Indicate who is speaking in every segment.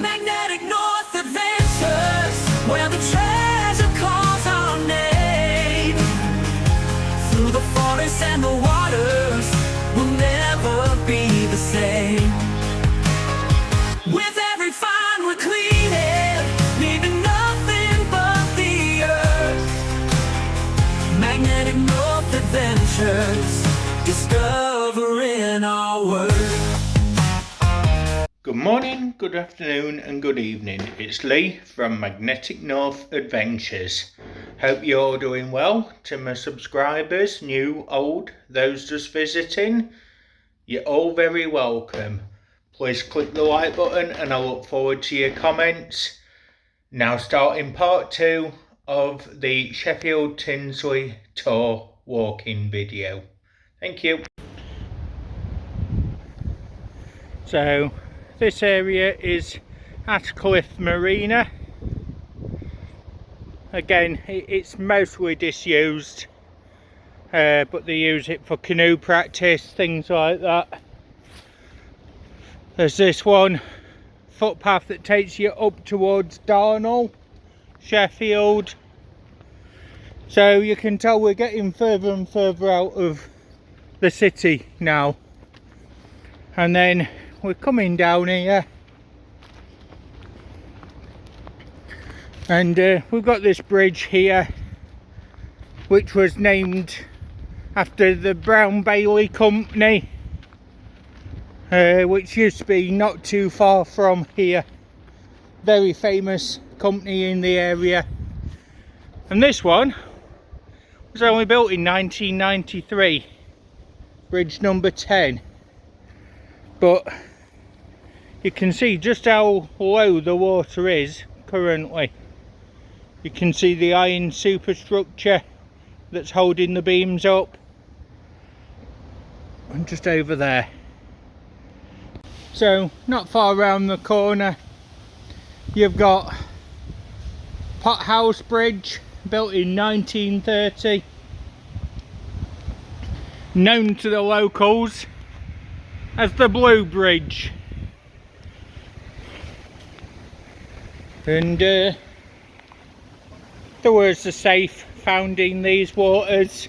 Speaker 1: Magnetic North Adventures, where the treasure calls our name. Through the forests and the waters, we'll never be the same. With every find we're cleaning, leaving nothing but the earth. Magnetic North Adventures, discovering our world.
Speaker 2: Good morning, good afternoon and good evening. It's Lee from Magnetic North Adventures. Hope you're all doing well. To my subscribers, new, old, those just visiting, you're all very welcome. Please click the like button and I look forward to your comments. Now starting part 2 of the Sheffield Tinsley tour walking video. Thank you. So this area is Atcliffe Marina. Again, it's mostly disused, but they use it for canoe practice, things like that. There's this one footpath that takes you up towards Darnall, Sheffield. So you can tell we're getting further and further out of the city now. And then we're coming down here and we've got this bridge here which was named after the Brown Bailey Company, which used to be not too far from here. Very famous company in the area. And this one was only built in 1993, bridge number 10. But you can see just how low the water is currently. You can see the iron superstructure that's holding the beams up. And just over there. So not far around the corner you've got Pothouse Bridge, built in 1930. Known to the locals as the Blue Bridge. And there was a safe found in these waters,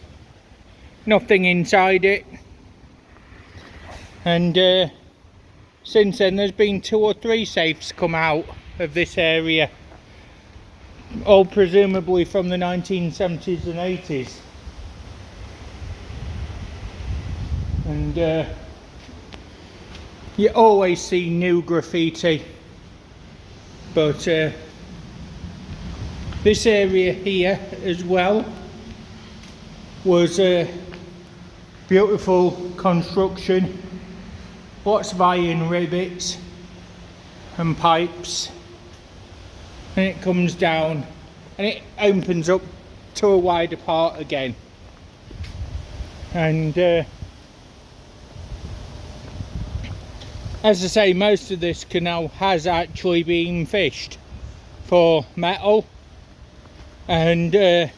Speaker 2: nothing inside it. And since then there's been 2 or 3 safes come out of this area, all presumably from the 1970s and 80s. And you always see new graffiti, but this area here as well was a beautiful construction, lots of iron rivets and pipes, and it comes down and it opens up to a wider part again. And as I say, most of this canal has actually been fished for metal, and in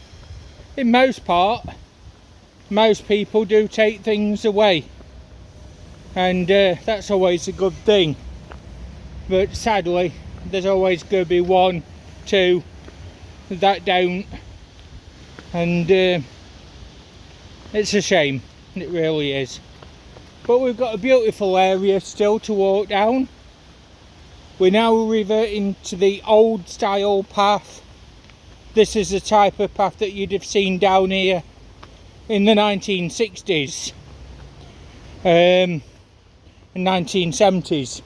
Speaker 2: most part most people do take things away, and that's always a good thing. But sadly there's always going to be 1, 2 that don't, and it's a shame, it really is. But we've got a beautiful area still to walk down. We're now reverting to the old style path. This is the type of path that you'd have seen down here in the 1960s and 1970s.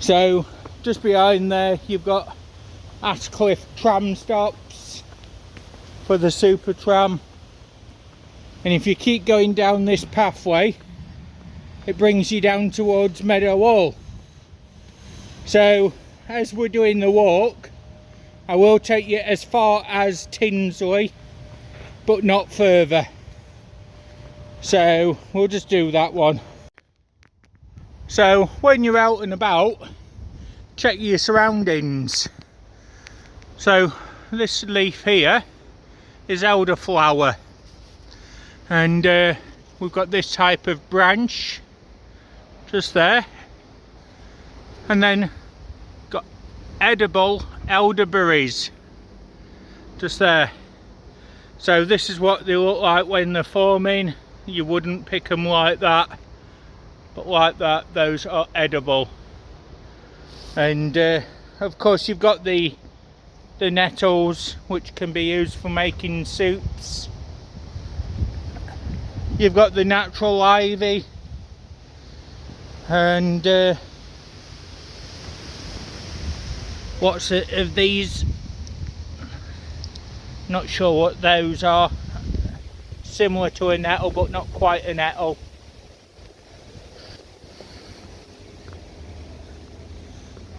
Speaker 2: So just behind there you've got Atcliffe tram stops for the super tram. And if you keep going down this pathway, it brings you down towards Meadow Hall. So as we're doing the walk, I will take you as far as Tinsley, but not further. So we'll just do that one. So when you're out and about, check your surroundings. So this leaf here is elderflower. And we've got this type of branch just there, And then got edible elderberries just there. So this is what they look like when they're forming. You wouldn't pick them like that, but like that, those are edible. And of course you've got the nettles, which can be used for making soups. You've got the natural ivy, and what's it of these? Not sure what those are. Similar to a nettle, but not quite a nettle.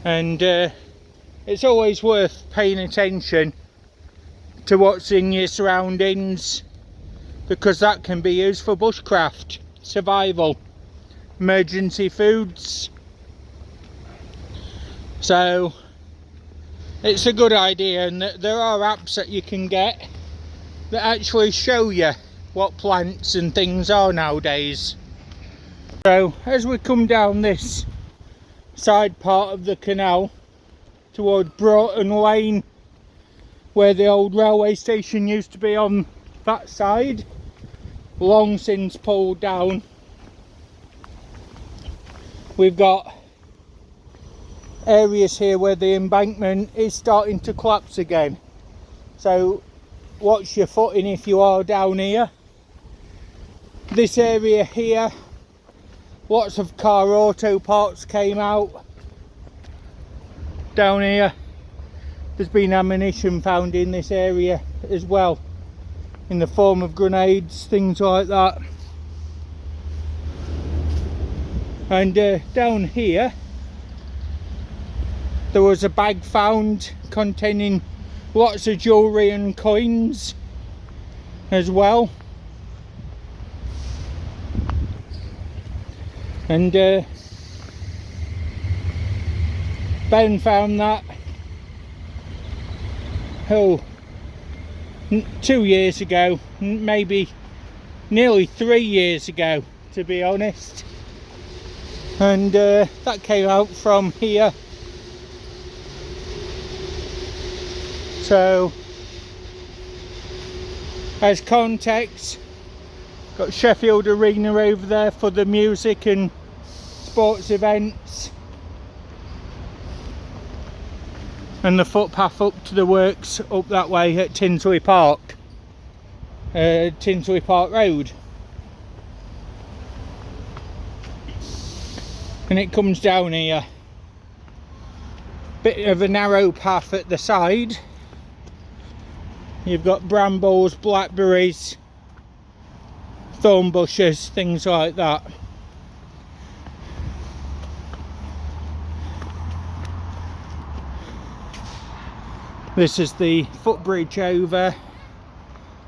Speaker 2: And it's always worth paying attention to what's in your surroundings, because that can be used for bushcraft, survival, emergency foods. So it's a good idea, and there are apps that you can get that actually show you what plants and things are nowadays. So as we come down this side part of the canal towards Broughton Lane, where the old railway station used to be on that side, long since pulled down, we've got areas here where the embankment is starting to collapse again. So watch your footing if you are down here. This area here, lots of car auto parts came out. Down here there's been ammunition found in this area as well, in the form of grenades, things like that. And down here there was a bag found containing lots of jewellery and coins as well. And Ben found that 2 years ago, maybe nearly 3 years ago, to be honest. And that came out from here. So as context, got Sheffield Arena over there for the music and sports events, and the footpath up to the works up that way at Tinsley Park, Tinsley Park Road. And it comes down here, bit of a narrow path at the side. You've got brambles, blackberries, thorn bushes, things like that. This is the footbridge over,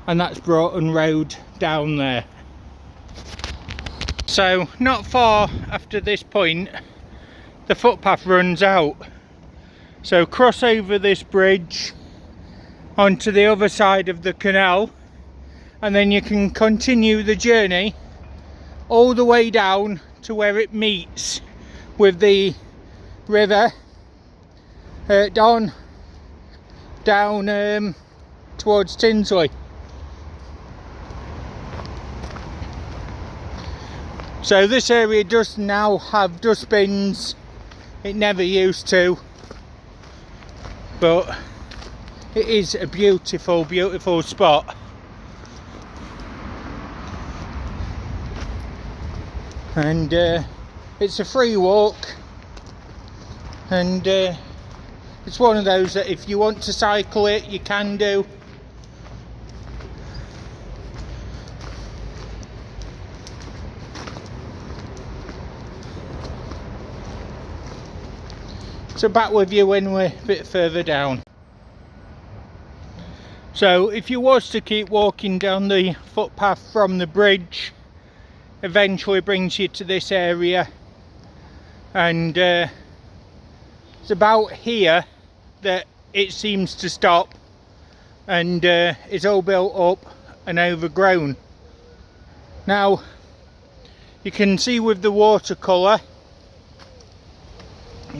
Speaker 2: and that's Broughton Road down there. So not far after this point the footpath runs out, so cross over this bridge onto the other side of the canal, and then you can continue the journey all the way down to where it meets with the river down towards Tinsley. So this area does now have dustbins. It never used to, but it is a beautiful, beautiful spot. And it's a free walk, and it's one of those that if you want to cycle it, you can do. So back with you when we're a bit further down. So if you was to keep walking down the footpath from the bridge, eventually brings you to this area, and it's about here that it seems to stop, and it's all built up and overgrown. Now you can see with the watercolour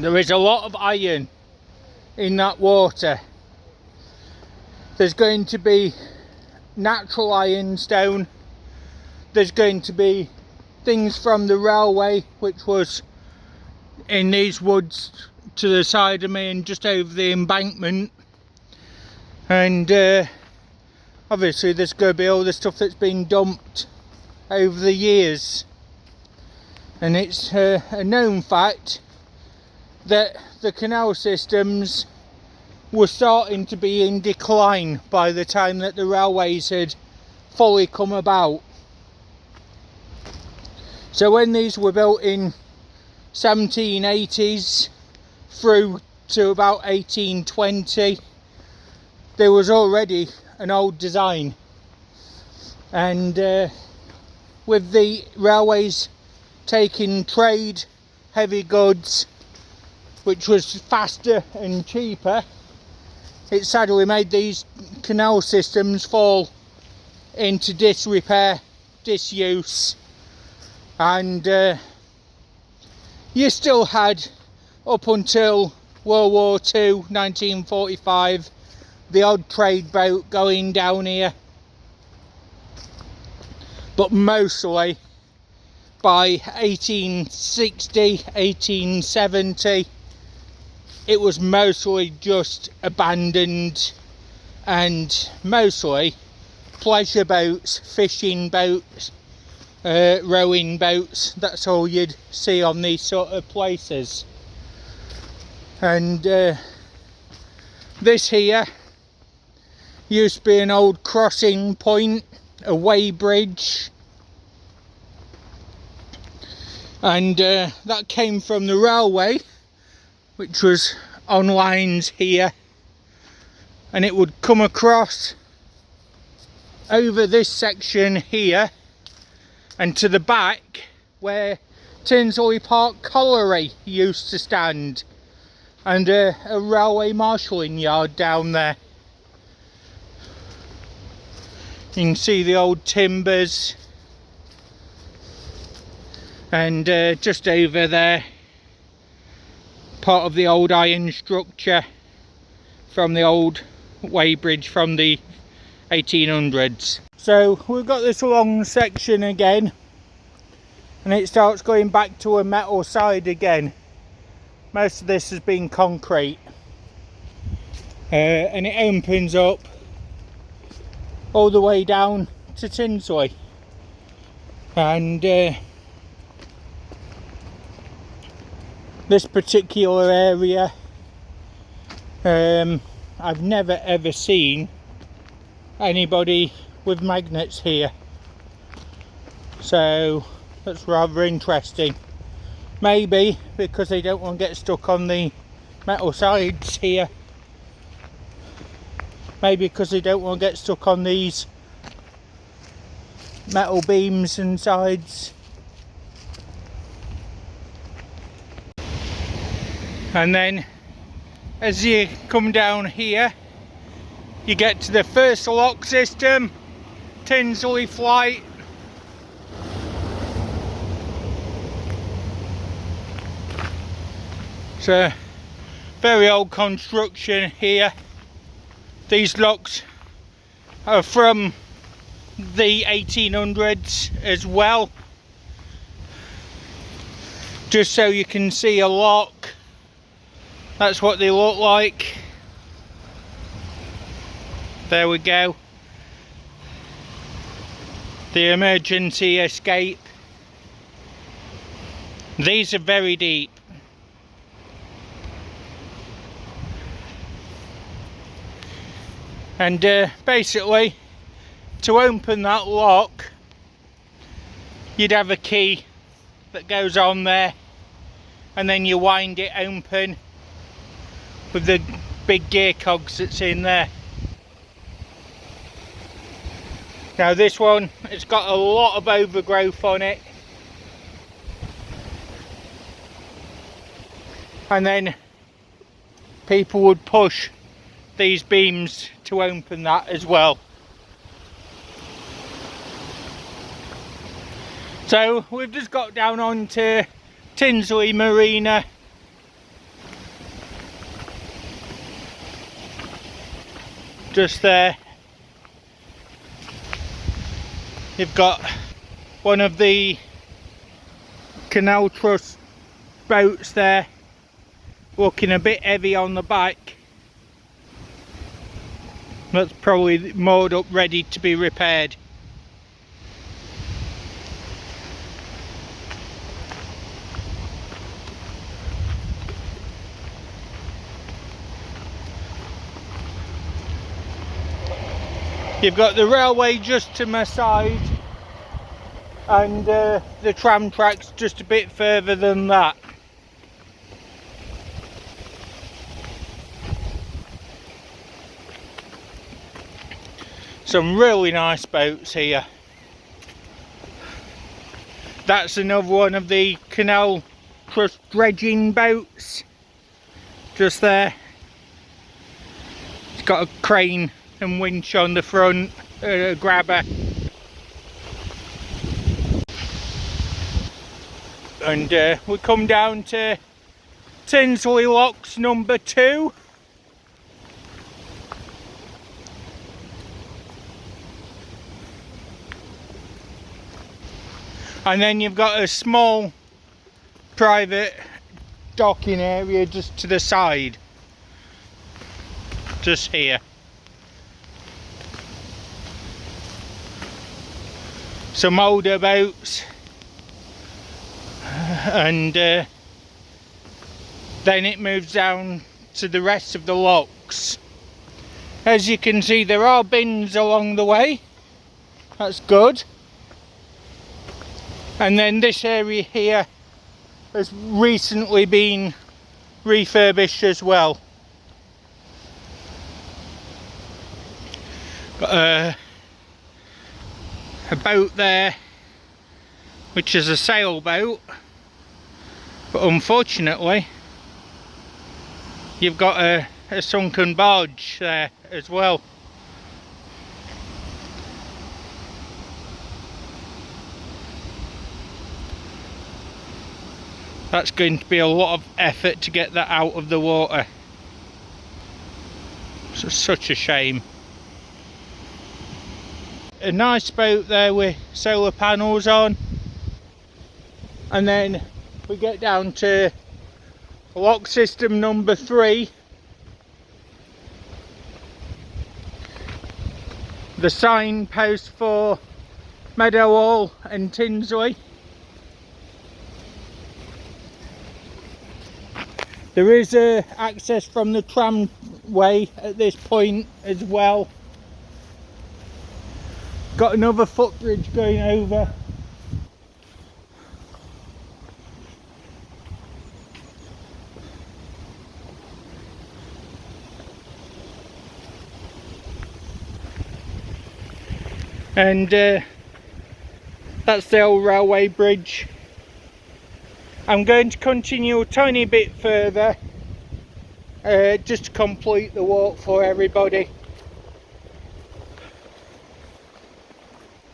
Speaker 2: There is a lot of iron in that water. There's going to be natural ironstone. There's going to be things from the railway, which was in these woods to the side of me and just over the embankment. And obviously there's going to be all the stuff that's been dumped over the years. And it's a known fact that the canal systems were starting to be in decline by the time that the railways had fully come about. So when these were built in 1780s through to about 1820, there was already an old design, and with the railways taking trade, heavy goods, which was faster and cheaper, it sadly made these canal systems fall into disrepair, disuse, and you still had, up until World War II, 1945, the odd trade boat going down here, but mostly by 1860, 1870, it was mostly just abandoned, and mostly pleasure boats, fishing boats, rowing boats. That's all you'd see on these sort of places. And this here used to be an old crossing point, a weighbridge, and that came from the railway, which was on lines here, and it would come across over this section here and to the back where Tinsley Park Colliery used to stand, and a railway marshalling yard down there. You can see the old timbers, and just over there, part of the old iron structure from the old weighbridge from the 1800s. So we've got this long section again, and it starts going back to a metal side again. Most of this has been concrete, and it opens up all the way down to Tinsley. And this particular area, I've never ever seen anybody with magnets here, so that's rather interesting. Maybe because they don't want to get stuck on the metal sides here. Maybe because they don't want to get stuck on these metal beams and sides. And then as you come down here, you get to the first lock system, Tinsley Flight. It's a very old construction here. These locks are from the 1800s as well. Just so you can see a lock, that's what they look like. There we go. The emergency escape. These are very deep. And basically, to open that lock, you'd have a key that goes on there, and then you wind it open with the big gear cogs that's in there. Now this one, it's got a lot of overgrowth on it, and then people would push these beams to open that as well. So we've just got down onto Tinsley Marina, just there. You've got one of the Canal Trust boats there, looking a bit heavy on the back. That's probably moored up ready to be repaired. You've got the railway just to my side, and the tram tracks just a bit further than that. Some really nice boats here. That's another one of the Canal Trust dredging boats, just there. It's got a crane and winch on the front, grabber. And we come down to Tinsley Locks number 2. And then you've got a small private docking area just to the side, just here. Some older boats, and then it moves down to the rest of the locks. As you can see, there are bins along the way, that's good. And then this area here has recently been refurbished as well. Got a boat there, which is a sailboat, but unfortunately you've got a sunken barge there as well. That's going to be a lot of effort to get that out of the water. It's such a shame. A nice boat there with solar panels on, and then we get down to lock system number 3. The signpost for Meadowhall and Tinsley. There is access from the tramway at this point as well. Got another footbridge going over. And that's the old railway bridge. I'm going to continue a tiny bit further, just to complete the walk for everybody.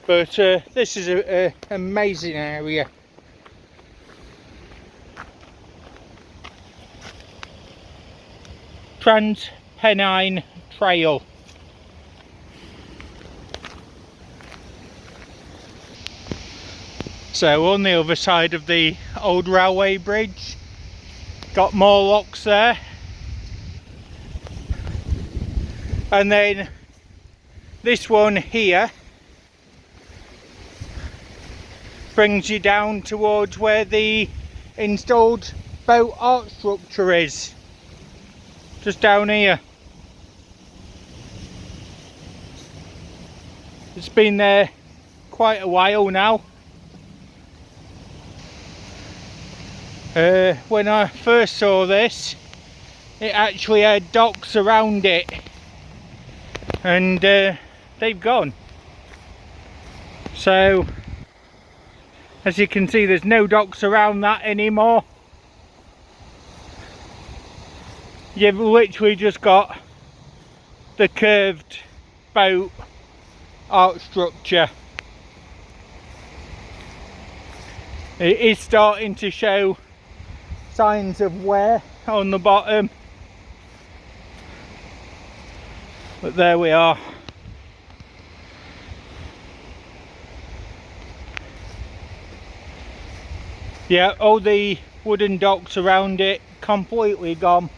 Speaker 2: But this is an amazing area. Trans-Pennine Trail. So on the other side of the old railway bridge, got more locks there. And then this one here brings you down towards where the installed boat arch structure is, just down here. It's been there quite a while now. When I first saw this, it actually had docks around it, and they've gone. So as you can see, there's no docks around that anymore. You've literally just got the curved boat arch structure. It is starting to show signs of wear on the bottom. But there we are. Yeah, all the wooden docks around it completely gone,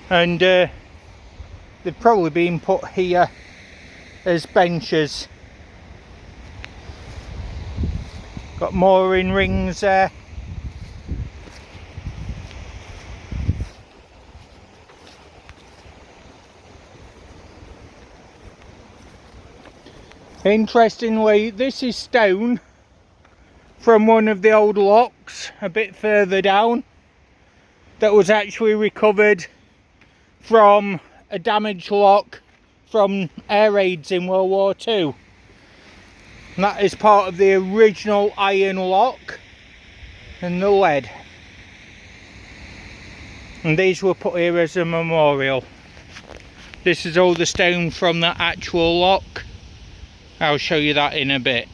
Speaker 2: and they've probably been put here as benches. Got mooring rings there. Interestingly, this is stone from one of the old locks a bit further down that was actually recovered from a damaged lock from air raids in World War II. And that is part of the original iron lock and the lead. And these were put here as a memorial. This is all the stone from the actual lock. I'll show you that in a bit.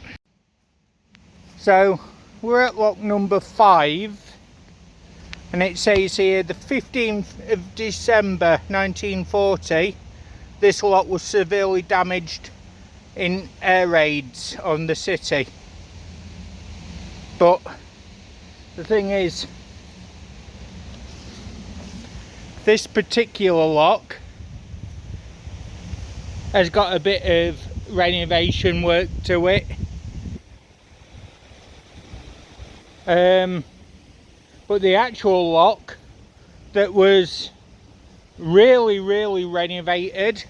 Speaker 2: So we're at lock number 5, and it says here the 15th of December 1940 this lock was severely damaged in air raids on the city. But the thing is, this particular lock has got a bit of renovation work to it. But the actual lock that was really renovated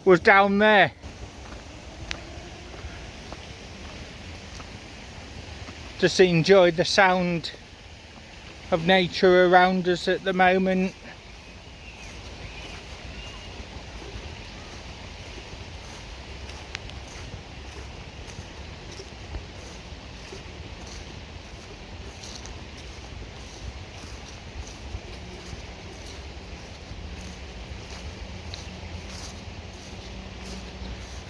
Speaker 2: was down there. Just enjoy the sound of nature around us at the moment.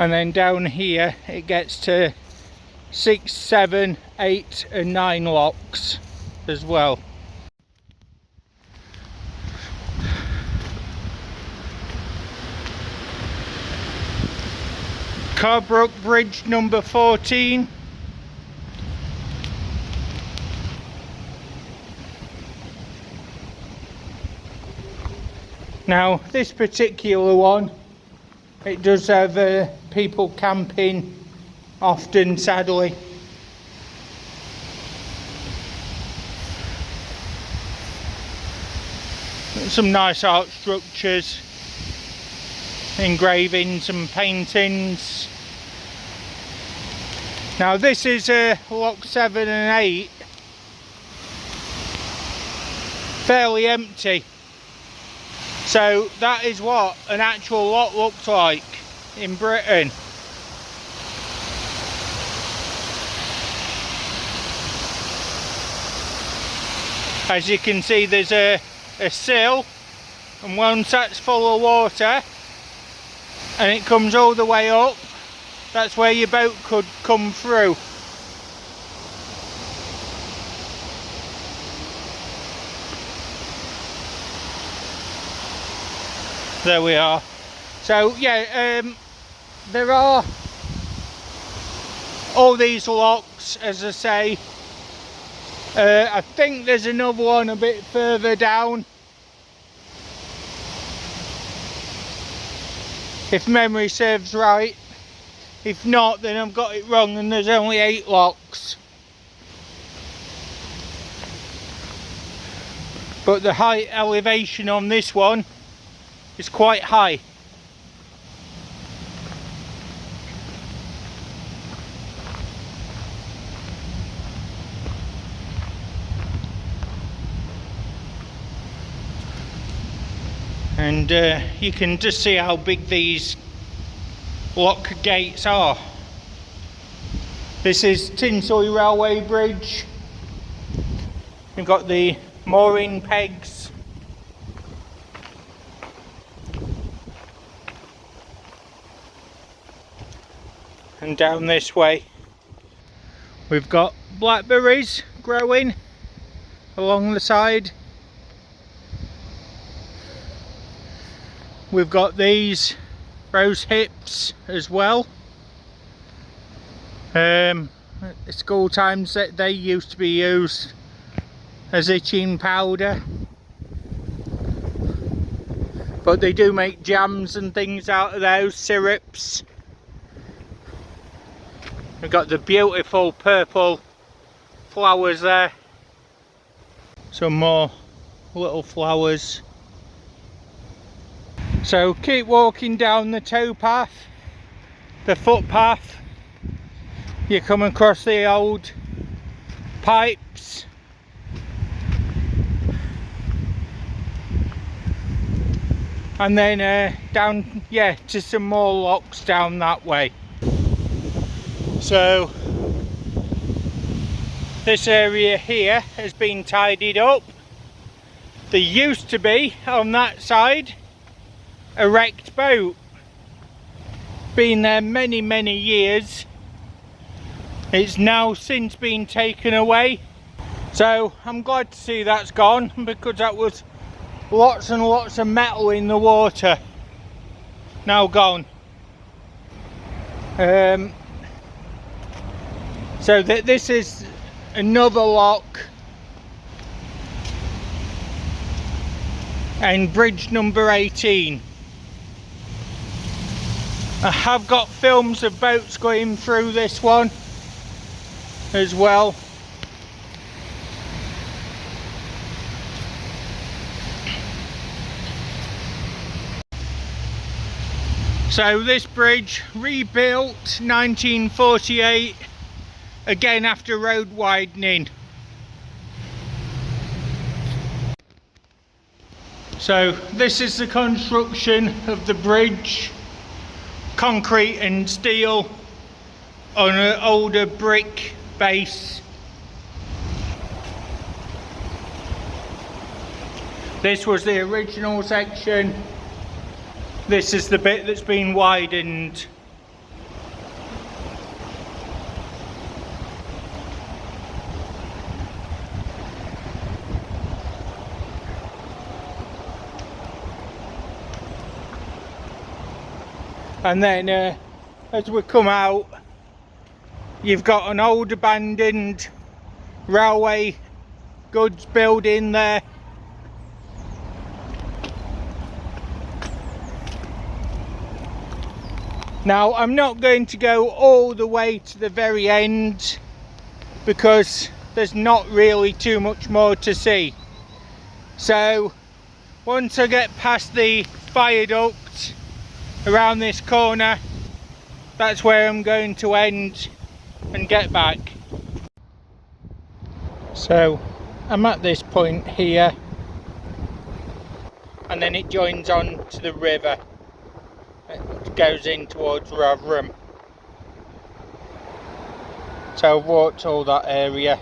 Speaker 2: And then down here it gets to 6, 7, 8 and 9 locks as well. Carbrook Bridge number 14. Now this particular one, it does have people camping often, sadly. Some nice art structures, engravings and paintings. Now this is lock 7 and 8, fairly empty. So that is what an actual lock looked like in Britain. As you can see, there's a sill, and once that's full of water and it comes all the way up, that's where your boat could come through. There we are. So yeah, there are all these locks, as I say. I think there's another one a bit further down, if memory serves right. If not, then I've got it wrong and there's only 8 locks. But the height elevation on this one is quite high. And you can just see how big these lock gates are. This is Tinsley Railway Bridge. We've got the mooring pegs. And down this way we've got blackberries growing along the side. we've got these rose hips as well. At school times they used to be used as itching powder, but they do make jams and things out of those, syrups. We've got the beautiful purple flowers there, some more little flowers. So keep walking down the towpath, the footpath, you come across the old pipes, and then down, yeah, to some more locks down that way. So this area here has been tidied up. There used to be on that side a wrecked boat, been there many years. It's now since been taken away, so I'm glad to see that's gone, because that was lots and lots of metal in the water. Now gone. So this is another lock, and bridge number 18. I have got films of boats going through this one as well. So this bridge rebuilt 1948, again after road widening. So this is the construction of the bridge, concrete and steel on an older brick base. This was the original section. This is the bit that's been widened. And then as we come out, you've got an old abandoned railway goods building there. Now I'm not going to go all the way to the very end, because there's not really too much more to see. So once I get past the viaduct around this corner, that's where I'm going to end and get back. So I'm at this point here, and then it joins on to the river. It goes in towards Rotherham. So I've walked all that area.